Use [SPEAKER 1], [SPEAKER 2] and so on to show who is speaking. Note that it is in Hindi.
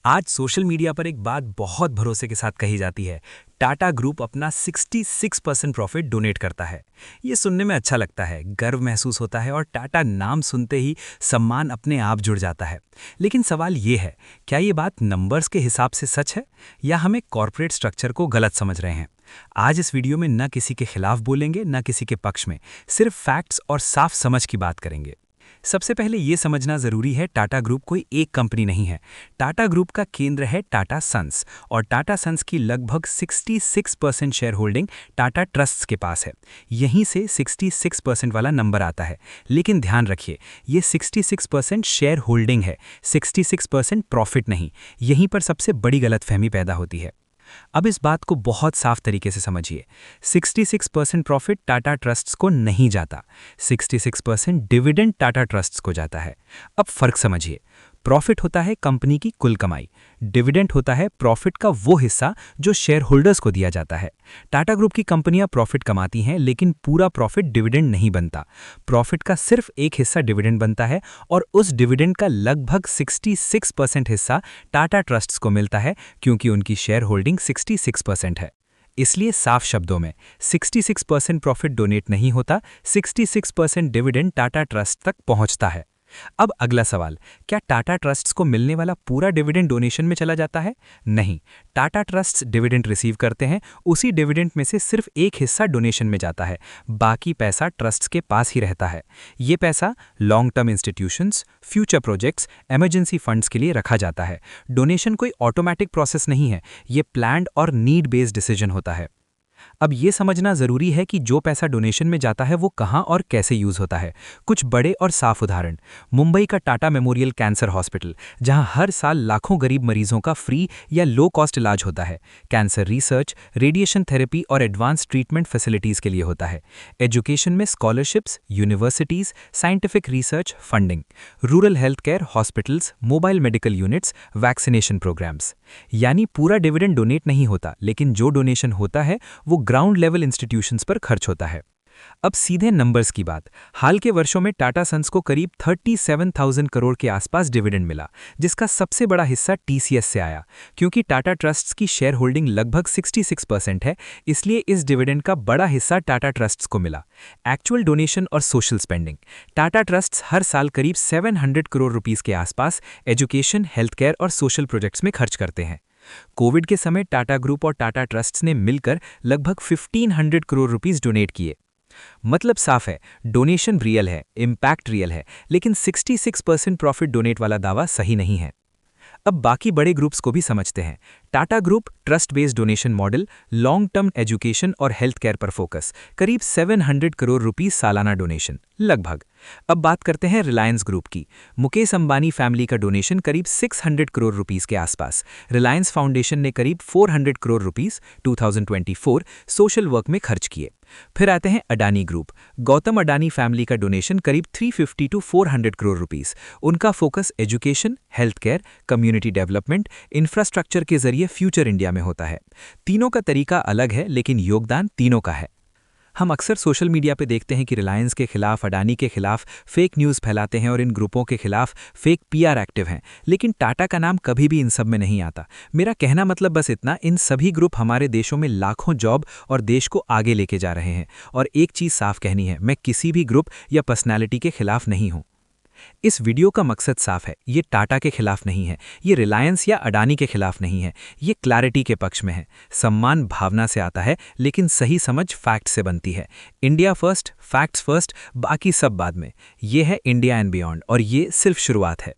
[SPEAKER 1] आज सोशल मीडिया पर एक बात बहुत भरोसे के साथ कही जाती है। टाटा ग्रुप अपना 66% प्रॉफिट डोनेट करता है। ये सुनने में अच्छा लगता है, गर्व महसूस होता है और टाटा नाम सुनते ही सम्मान अपने आप जुड़ जाता है। लेकिन सवाल ये है, क्या ये बात नंबर्स के हिसाब से सच है या हमें कॉर्पोरेट स्ट्रक्चर को गलत समझ रहे हैं? आज इस वीडियो में न किसी के खिलाफ बोलेंगे, न किसी के पक्ष में, सिर्फ फैक्ट्स और साफ समझ की बात करेंगे। सबसे पहले ये समझना जरूरी है, टाटा ग्रुप कोई एक कंपनी नहीं है। टाटा ग्रुप का केंद्र है टाटा सन्स और टाटा सन्स की लगभग 66% शेयर होल्डिंग टाटा ट्रस्ट्स के पास है। यहीं से 66% वाला नंबर आता है। लेकिन ध्यान रखिए, ये 66% शेयर होल्डिंग है, 66% प्रॉफिट नहीं। यहीं पर सबसे बड़ी गलतफहमी पैदा होती है। अब इस बात को बहुत साफ तरीके से समझिए। 66% प्रॉफिट टाटा ट्रस्ट्स को नहीं जाता, 66% डिविडेंड टाटा ट्रस्ट्स को जाता है। अब फर्क समझिए, प्रॉफिट होता है कंपनी की कुल कमाई, डिविडेंड होता है प्रॉफिट का वो हिस्सा जो शेयर होल्डर्स को दिया जाता है। टाटा ग्रुप की कंपनियां प्रॉफिट कमाती हैं, लेकिन पूरा प्रॉफिट डिविडेंड नहीं बनता। प्रॉफिट का सिर्फ एक हिस्सा डिविडेंड बनता है और उस डिविडेंड का लगभग 66% हिस्सा टाटा ट्रस्ट्स को मिलता है, क्योंकि उनकी शेयर होल्डिंग 66% है। इसलिए साफ शब्दों में 66% प्रॉफिट डोनेट नहीं होता, 66% डिविडेंड टाटा ट्रस्ट तक पहुंचता है। अब अगला सवाल, क्या टाटा ट्रस्ट्स को मिलने वाला पूरा डिविडेंड डोनेशन में चला जाता है? नहीं, टाटा ट्रस्ट्स डिविडेंड रिसीव करते हैं, उसी डिविडेंड में से सिर्फ एक हिस्सा डोनेशन में जाता है, बाकी पैसा ट्रस्ट्स के पास ही रहता है। ये पैसा long term institutions, future projects, emergency funds के लिए रखा जाता है। डोनेशन कोई ऑटोमेटिक प्रोसेस नहीं है, ये प्लान्ड और नीड बेस्ड डिसीजन होता है। अब ये समझना जरूरी है कि जो पैसा डोनेशन में जाता है वो कहां और कैसे यूज होता है। कुछ बड़े और साफ उदाहरण, मुंबई का टाटा मेमोरियल कैंसर हॉस्पिटल, जहां हर साल लाखों गरीब मरीजों का फ्री या लो कॉस्ट इलाज होता है। कैंसर रिसर्च, रेडिएशन थेरेपी और एडवांस ट्रीटमेंट फैसिलिटीज के लिए होता है। एजुकेशन में scholarships, universities, scientific research funding, rural health care hospitals, mobile medical units, vaccination programmes. यानी पूरा डिविडेंड डोनेट नहीं होता, लेकिन जो डोनेशन होता है वो ग्राउंड लेवल इंस्टीट्यूशंस पर खर्च होता है। अब सीधे नंबर्स की बात, हाल के वर्षों में टाटा सन्स को करीब 37,000 करोड़ के आसपास डिविडेंड मिला, जिसका सबसे बड़ा हिस्सा टीसीएस से आया। क्योंकि टाटा ट्रस्ट्स की शेयर होल्डिंग लगभग 66% है, इसलिए इस डिविडेंड का बड़ा हिस्सा टाटा ट्रस्ट्स को मिला। एक्चुअल डोनेशन और सोशल स्पेंडिंग, टाटा ट्रस्ट्स हर साल करीब 700 करोड़ रुपीस के आसपास एजुकेशन, हेल्थ केयर और सोशल प्रोजेक्ट्स में खर्च करते हैं। कोविड के समय टाटा ग्रुप और टाटा ट्रस्ट्स ने मिलकर लगभग 1500 करोड़ रुपीस डोनेट किए। मतलब साफ है, डोनेशन रियल है, इम्पैक्ट रियल है, लेकिन 66% प्रॉफिट डोनेट वाला दावा सही नहीं है। अब बाकी बड़े ग्रुप्स को भी समझते हैं। Tata group trust based donation model, long term education और हेल्थ केयर पर फोकस, करीब 700 करोड़ रुपीस सालाना डोनेशन लगभग। अब बात करते हैं रिलायंस ग्रुप की। मुकेश अंबानी फैमिली का डोनेशन करीब 600 करोड़ रुपीस के आसपास। रिलायंस फाउंडेशन ने करीब 400 करोड़ रुपीस 2024 सोशल वर्क में खर्च किए। फिर आते हैं अडानी ग्रुप। गौतम अडानी फैमिली का डोनेशन करीब 350 टू 400 करोड़ रुपीस। उनका focus education, health care, community development, infrastructure के जरिए फ्यूचर इंडिया में होता है। तीनों का तरीका अलग है, लेकिन योगदान तीनों का है। हम अक्सर सोशल मीडिया पे देखते हैं कि रिलायंस के खिलाफ, अडानी के खिलाफ फेक न्यूज़ फैलाते हैं और इन ग्रुपों के खिलाफ फेक पीआर एक्टिव हैं, लेकिन टाटा का नाम कभी भी इन सब में नहीं आता। मेरा कहना मतलब बस इतना, इन सभी ग्रुप हमारे देशों में लाखों जॉब और देश को आगे लेके जा रहे हैं। और एक चीज़ साफ कहनी है, मैं किसी भी ग्रुप या पर्सनैलिटी के खिलाफ नहीं हूँ। इस वीडियो का मकसद साफ है, ये टाटा के खिलाफ नहीं है, ये रिलायंस या अडानी के खिलाफ नहीं है, ये क्लैरिटी के पक्ष में है। सम्मान भावना से आता है, लेकिन सही समझ फैक्ट से बनती है। इंडिया फर्स्ट, फैक्ट्स फर्स्ट, बाकी सब बाद में। ये है इंडिया एंड बियॉन्ड, और ये सिर्फ शुरुआत है।